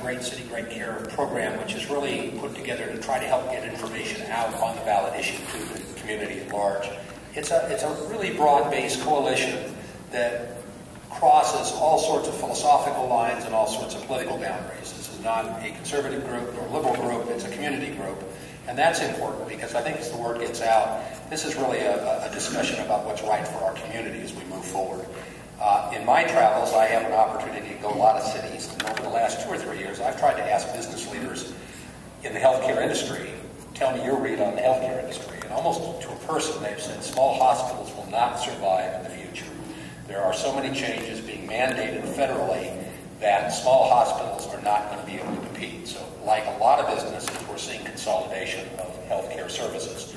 Great City, Great Care program, which is really put together to try to help get information out on the ballot issue to the community at large. It's a really broad-based coalition that crosses all sorts of philosophical lines and all sorts of political boundaries. This is not a conservative group or a liberal group, it's a community group. And that's important because I think as the word gets out, this is really a discussion about what's right for our community as we move forward. In my travels, I have an opportunity to go to a lot of cities, and over the last 2 or 3 years, I've tried to ask business leaders in the healthcare industry, tell me your read on the healthcare industry. And almost to a person, they've said small hospitals will not survive in the future. There are so many changes being mandated federally that small hospitals are not going to be able to compete. So like a lot of businesses, we're seeing consolidation of healthcare services.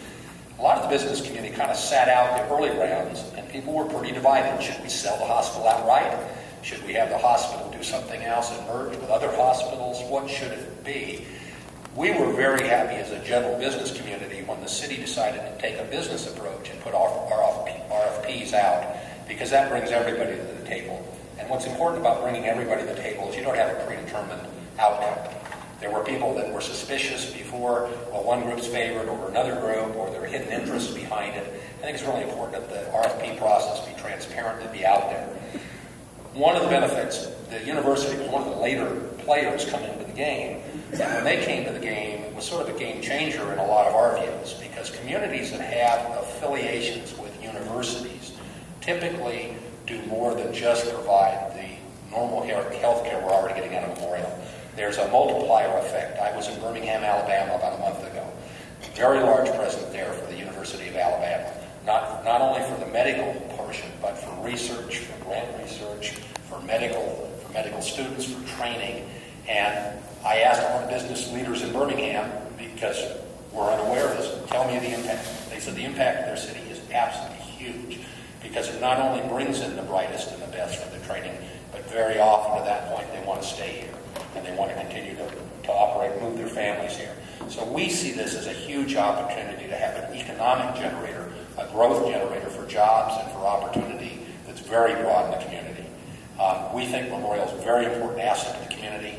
A lot of the business community kind of sat out the early rounds, and people were pretty divided. Should we sell the hospital outright? Should we have the hospital do something else and merge with other hospitals? What should it be? We were very happy as a general business community when the city decided to take a business approach and put RFPs out, because that brings everybody to the table. And what's important about bringing everybody to the table is you don't have a predetermined outcome. There were people that were suspicious before, well, one group's favored over another group, or there were hidden interests behind it. I think it's really important that the RFP process be transparent and be out there. One of the benefits, the university was one of the later players coming into the game, and when they came to the game, it was sort of a game changer in a lot of our views, because communities that have affiliations with universities typically do more than just provide the normal health care we're already getting out of Memorial. There's a multiplier effect. I was in Birmingham, Alabama about a month ago. Very large presence there for the University of Alabama. Not only for the medical portion, but for research, for grant research, for medical students, for training. And I asked one of the business leaders in Birmingham, because we're unaware of this, tell me the impact. They said the impact of their city is absolutely huge, because it not only brings in the brightest and the best for the training, but very often at that point they want to stay here. And they want to continue to operate, move their families here. So we see this as a huge opportunity to have an economic generator, a growth generator for jobs and for opportunity that's very broad in the community. We think Memorial is a very important asset to the community.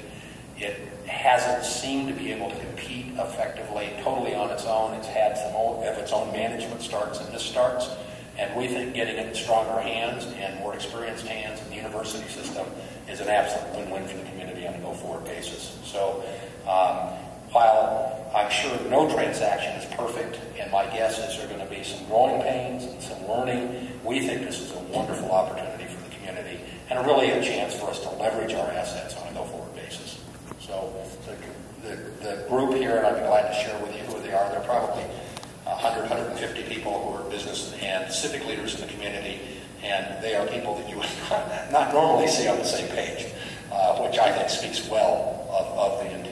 It hasn't seemed to be able to compete effectively, totally on its own. It's had some of its own management starts and misstarts. And we think getting it in stronger hands and more experienced hands in the university system is an absolute win-win for the community on a go-forward basis. So while I'm sure no transaction is perfect, and my guess is there are going to be some growing pains and some learning, we think this is a wonderful opportunity for the community and really a chance for us to leverage our assets on a go-forward basis. So the group here, and I'd be glad to share with you who they are, they're probably 100, 150 people who are business and civic leaders in the community, and they are people that you would not normally see on the same page, which I think speaks well of the intent.